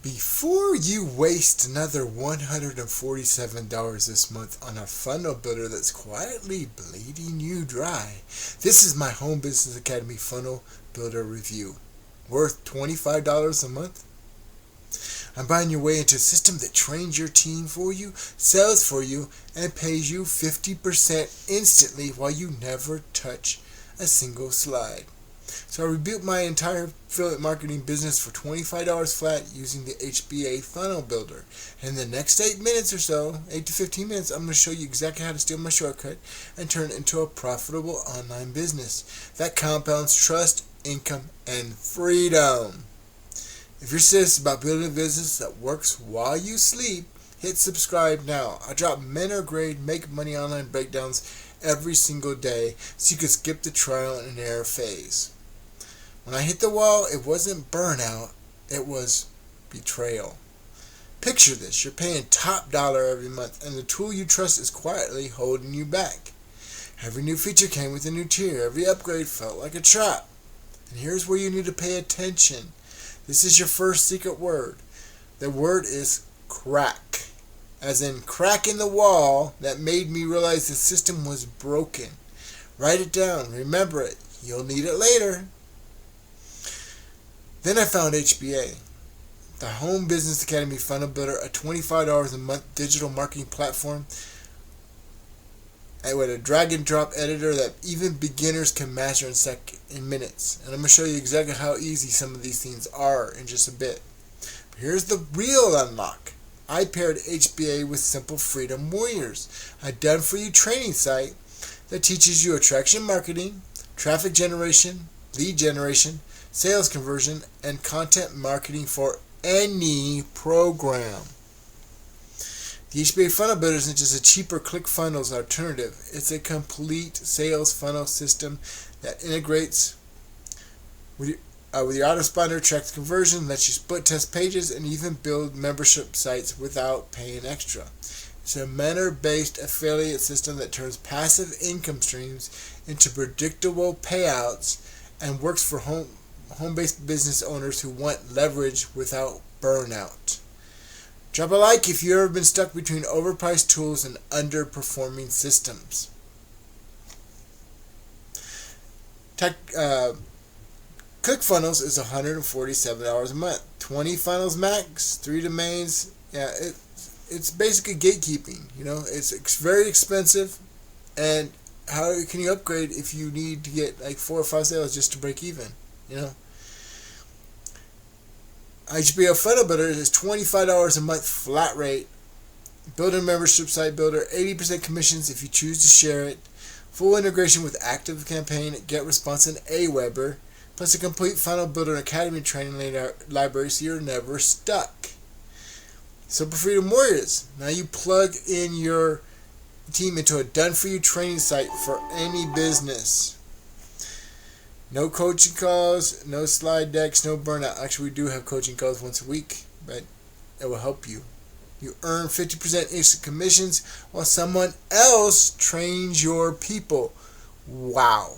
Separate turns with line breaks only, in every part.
Before you waste another $147 this month on a funnel builder that's quietly bleeding you dry, this is my Home Business Academy Funnel Builder Review. Worth $25 a month? I'm buying your way into a system that trains your team for you, sells for you, and pays you 50% instantly while you never touch a single slide. So I rebuilt my entire affiliate marketing business for $25 flat using the HBA Funnel Builder. And in the next 8 minutes or so, 8 to 15 minutes, I'm going to show you exactly how to steal my shortcut and turn it into a profitable online business that compounds trust, income, and freedom. If you're serious about building a business that works while you sleep, hit subscribe now. I drop mentor grade, make money online breakdowns every single day so you can skip the trial and error phase. When I hit the wall, it wasn't burnout, it was betrayal. Picture this, you're paying top dollar every month and the tool you trust is quietly holding you back. Every new feature came with a new tier, every upgrade felt like a trap. And here's where you need to pay attention. This is your first secret word. The word is crack. As in crack in the wall that made me realize the system was broken. Write it down, remember it, you'll need it later. Then I found HBA, the Home Business Academy Funnel Builder, a $25 a month digital marketing platform with a drag and drop editor that even beginners can master in minutes. And I'm going to show you exactly how easy some of these things are in just a bit. But here's the real unlock. I paired HBA with Simple Freedom Warriors, a done-for-you training site that teaches you attraction marketing, traffic generation, lead generation, sales conversion, and content marketing for any program. The HBA Funnel Builder isn't just a cheaper ClickFunnels alternative. It's a complete sales funnel system that integrates with your autoresponder, tracks conversion, lets you split test pages, and even build membership sites without paying extra. It's a mentor-based affiliate system that turns passive income streams into predictable payouts and works for home-based business owners who want leverage without burnout. Drop a like if you've ever been stuck between overpriced tools and underperforming systems. ClickFunnels is $147 a month. 20 funnels max, 3 domains. Yeah, it's basically gatekeeping. You know, it's very expensive. And how can you upgrade if you need to get like 4 or 5 sales just to break even? You know. HBO Funnel Builder is $25 a month flat rate. Build a membership site builder, 80% commissions if you choose to share it. Full integration with Active Campaign, GetResponse, and Aweber. Plus a complete Funnel Builder Academy training library so you're never stuck. Simple Freedom Warriors. Now you plug in your team into a done-for-you training site for any business. No coaching calls, no slide decks, no burnout. Actually, we do have coaching calls once a week, but it will help you. You earn 50% instant commissions while someone else trains your people. Wow.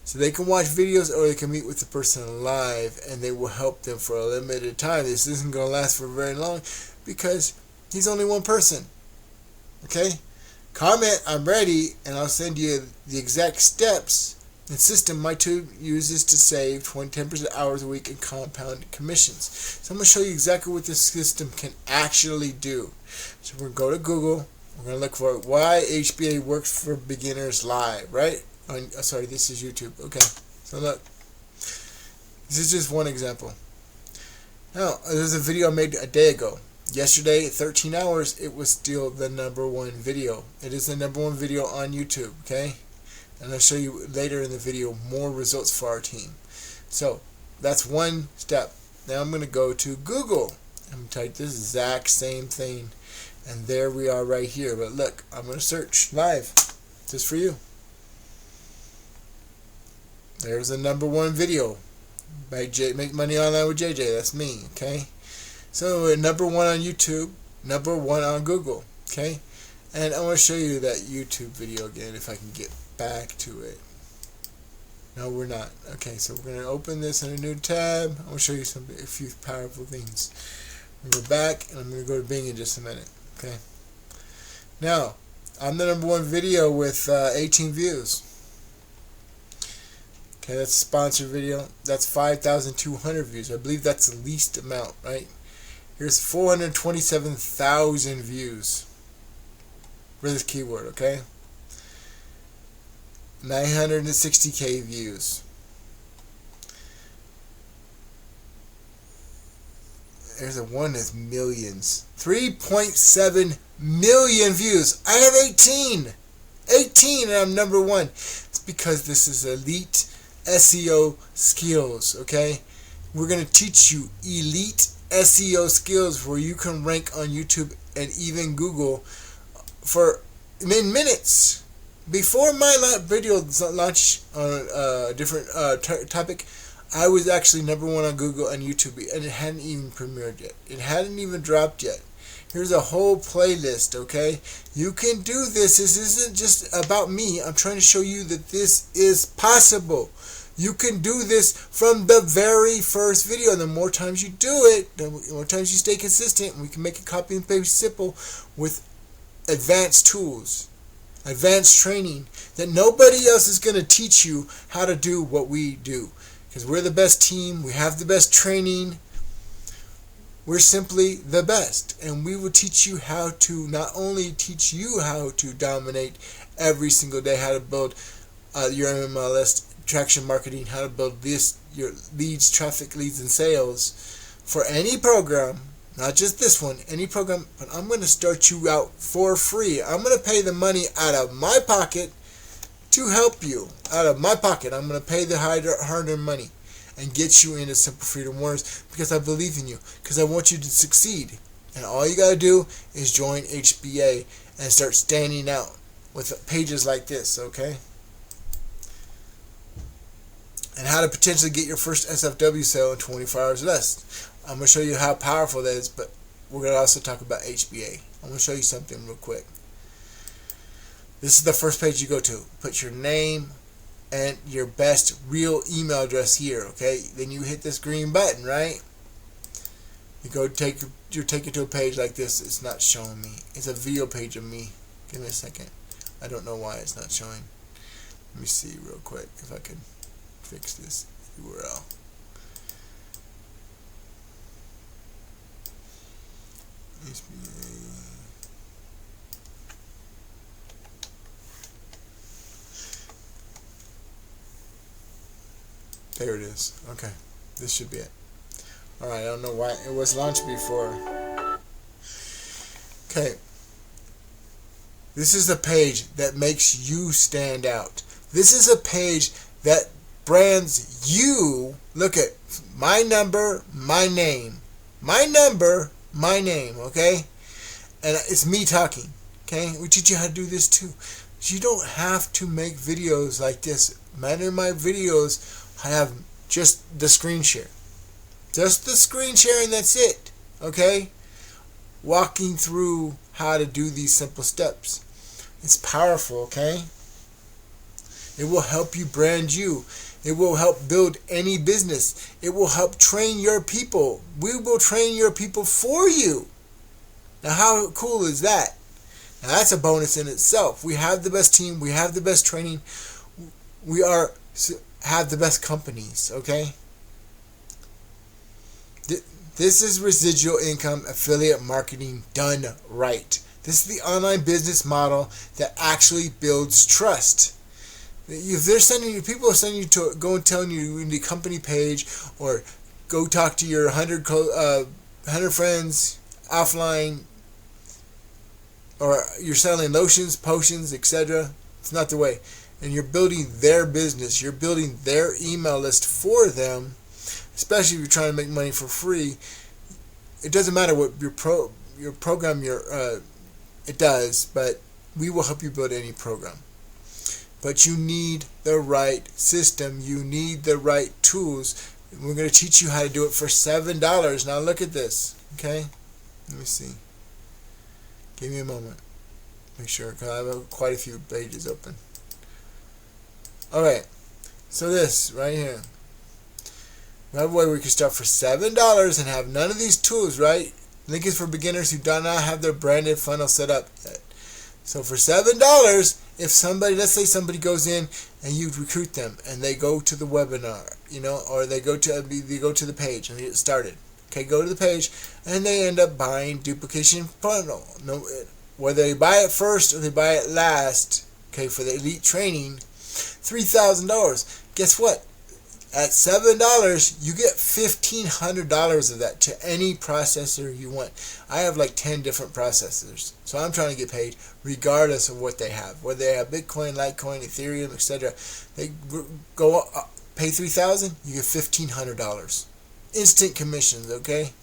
So they can watch videos or they can meet with the person live and they will help them for a limited time. This isn't going to last for very long because he's only one person. Okay? Comment, I'm ready, and I'll send you the exact steps and system my tool uses to save 10% hours a week in compound commissions. So I'm going to show you exactly what this system can actually do. So we're going to go to Google. We're going to look for why HBA works for beginners live, right? Sorry, this is YouTube. Okay, so look. This is just one example. Now, there's a video I made a day ago. Yesterday, 13 hours, it was still the #1 video. It is the #1 video on YouTube, okay? And I'll show you later in the video more results for our team. So that's one step. Now I'm going to go to Google. I'm going to type this exact same thing. And there we are right here. But look, I'm going to search live just for you. There's the #1 video. Make money online with JJ. That's me, okay? So #1 on YouTube, #1 on Google, okay? And I want to show you that YouTube video again if I can get back to it. No, we're not. Okay, so we're going to open this in a new tab. I want to show you a few powerful things. I'm going to go back, and I'm going to go to Bing in just a minute. Okay. Now, I'm the #1 video with 18 views. Okay, that's a sponsored video. That's 5,200 views. I believe that's the least amount, right? Here's 427,000 views for this keyword, okay? 960K views. There's a one that's millions. 3.7 million views. I have 18. 18 and I'm #1. It's because this is elite SEO skills, okay? We're going to teach you elite SEO skills where you can rank on YouTube and even Google for in minutes. Before my video launch on a different topic, I was actually #1 on Google and YouTube, and it hadn't even premiered yet. It hadn't even dropped yet. Here's a whole playlist, okay? You can do this. This isn't just about me. I'm trying to show you that this is possible. You can do this from the very first video. And the more times you do it, the more times you stay consistent, we can make it copy and paste simple with advanced tools, advanced training that nobody else is going to teach you how to do what we do. Because we're the best team. We have the best training. We're simply the best, and we will teach you how to not only teach you how to dominate every single day, how to build your MLS, traction marketing, how to build your leads, traffic, leads, and sales for any program, not just this one, any program. But I'm going to start you out for free. I'm going to pay the money out of my pocket to help you. Out of my pocket, I'm going to pay the hard-earned money and get you into Simple Freedom Warriors because I believe in you, because I want you to succeed. And all you got to do is join HBA and start standing out with pages like this, okay? And how to potentially get your first SFW sale in 24 hours or less. I'm going to show you how powerful that is, but we're going to also talk about HBA. I'm going to show you something real quick. This is the first page you go to. Put your name and your best real email address here, okay? Then you hit this green button, right? You're taken to a page like this. It's not showing me. It's a video page of me. Give me a second. I don't know why it's not showing. Let me see real quick if I can fix this URL. There it is. Okay, this should be it. Alright, I don't know why it was launched before. Okay, this is a page that makes you stand out. This is a page that brands you. Look at my number, my name. My number, my name, okay? And it's me talking, okay? We teach you how to do this too. You don't have to make videos like this. Many of my videos have just the screen share. Just the screen share and that's it, okay? Walking through how to do these simple steps. It's powerful, okay? It will help you brand you. It will help build any business. It will help train your people. We will train your people for you. Now, how cool is that? Now, that's a bonus in itself. We have the best team. We have the best training. We have the best companies, okay? This is residual income affiliate marketing done right. This is the online business model that actually builds trust. If they're sending you, people are sending you to go and telling you in the company page, or go talk to your 100 friends offline, or you're selling lotions, potions, etc. It's not the way. And you're building their business. You're building their email list for them, especially if you're trying to make money for free. It doesn't matter what your program it does, but we will help you build any program. But you need the right system. You need the right tools. We're going to teach you how to do it for $7. Now look at this. Okay? Let me see. Give me a moment. Make sure, because I have quite a few pages open. Alright. So this, right here. We have a way we can start for $7 and have none of these tools, right? Link is for beginners who do not have their branded funnel set up yet. So for $7, if somebody, let's say somebody goes in and you recruit them and they go to the webinar, or they go to the page and they get started. Okay, go to the page and they end up buying duplication funnel. No, whether they buy it first or they buy it last. Okay, for the elite training, $3,000. Guess what? At $7, you get $1,500 of that to any processor you want. I have like 10 different processors, so I'm trying to get paid regardless of what they have. Whether they have Bitcoin, Litecoin, Ethereum, etc. They go up, pay $3,000, you get $1,500. Instant commissions, okay?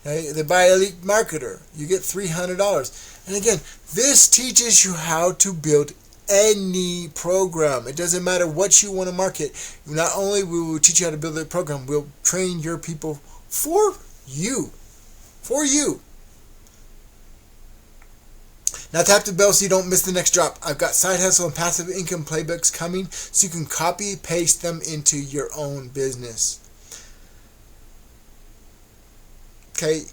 They buy Elite Marketer, you get $300. And again, this teaches you how to build any program. It doesn't matter what you want to market. Not only will we teach you how to build a program, we'll train your people for you. For you. Now tap the bell so you don't miss the next drop. I've got side hustle and passive income playbooks coming so you can copy paste them into your own business. Okay,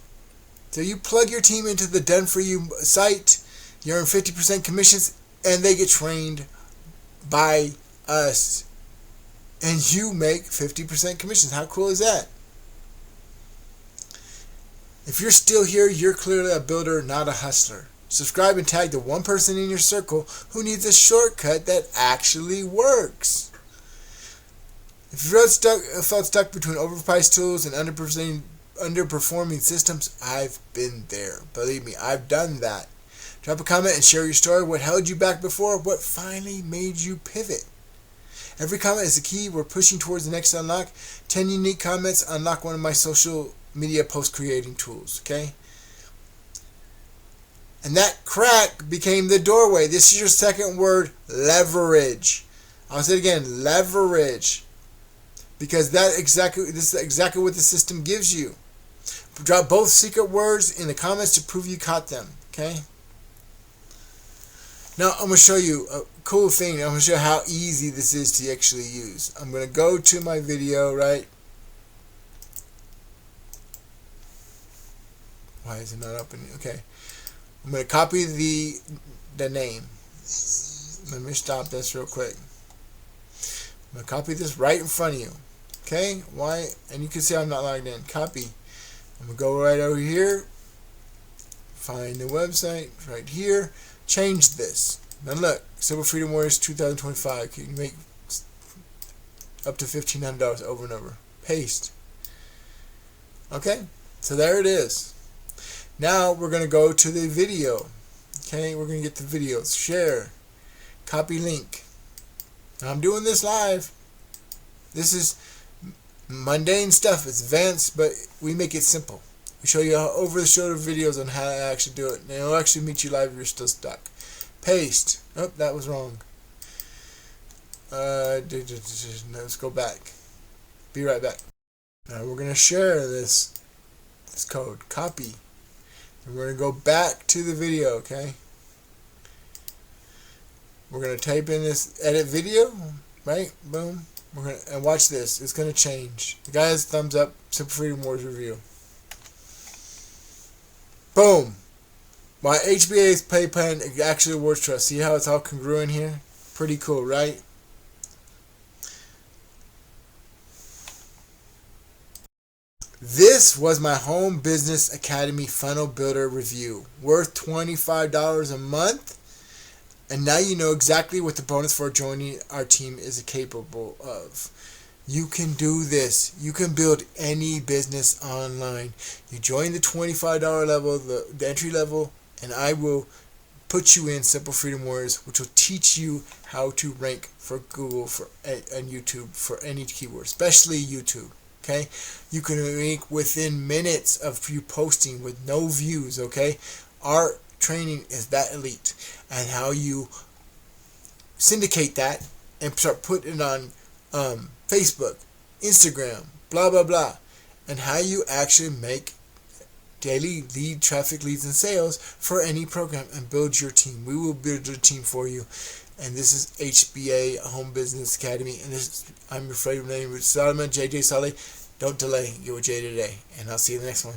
so you plug your team into the Done For You site, you earn 50% commissions, and they get trained by us. And you make 50% commissions. How cool is that? If you're still here, you're clearly a builder, not a hustler. Subscribe and tag the one person in your circle who needs a shortcut that actually works. If you felt stuck between overpriced tools and underperforming systems, I've been there. Believe me, I've done that. Drop a comment and share your story. What held you back before? What finally made you pivot? Every comment is a key. We're pushing towards the next unlock. 10 unique comments unlock one of my social media post creating tools. Okay? And that crack became the doorway. This is your second word, leverage. I'll say it again, leverage. Because this is exactly what the system gives you. Drop both secret words in the comments to prove you caught them. Okay? Now I'm going to show you a cool thing. I'm going to show you how easy this is to actually use. I'm going to go to my video, right? Why is it not opening? Okay. I'm going to copy the name. Let me stop this real quick. I'm going to copy this right in front of you. Okay? Why? And you can see I'm not logged in. Copy. I'm going to go right over here. Find the website right here. Change this. Now look, Simple Freedom Warriors 2025. You can make up to $1,500 over and over. Paste. Okay, so there it is. Now we're going to go to the video. Okay, we're going to get the videos. Share. Copy link. Now I'm doing this live. This is mundane stuff. It's advanced, but we make it simple. We show you over the shoulder videos on how to actually do it. And it'll actually meet you live if you're still stuck. Paste. Oh, that was wrong. Let's go back. Be right back. Now we're going to share this code. Copy. And we're going to go back to the video, okay? We're going to type in this edit video, right? Boom. And watch this. It's going to change. The guy has thumbs up. Simple Freedom Wars review. Boom. My HBA's pay plan actually works for us. See how it's all congruent here? Pretty cool, right? This was my Home Business Academy Funnel Builder review. Worth $25 a month. And now you know exactly what the bonus for joining our team is capable of. You can do this. You can build any business online. You join the $25 level, the entry level, and I will put you in Simple Freedom Warriors, which will teach you how to rank for Google and YouTube for any keyword, especially YouTube. Okay, you can rank within minutes of you posting with no views. Okay, our training is that elite, and how you syndicate that and start putting it on Facebook, Instagram, blah blah blah, and how you actually make daily lead traffic, leads, and sales for any program and build your team. We will build your team for you. And this is HBA Home Business Academy. And I'm your favorite name, Solomon, JJ Solly. Don't delay. Get with Jay today. And I'll see you in the next one.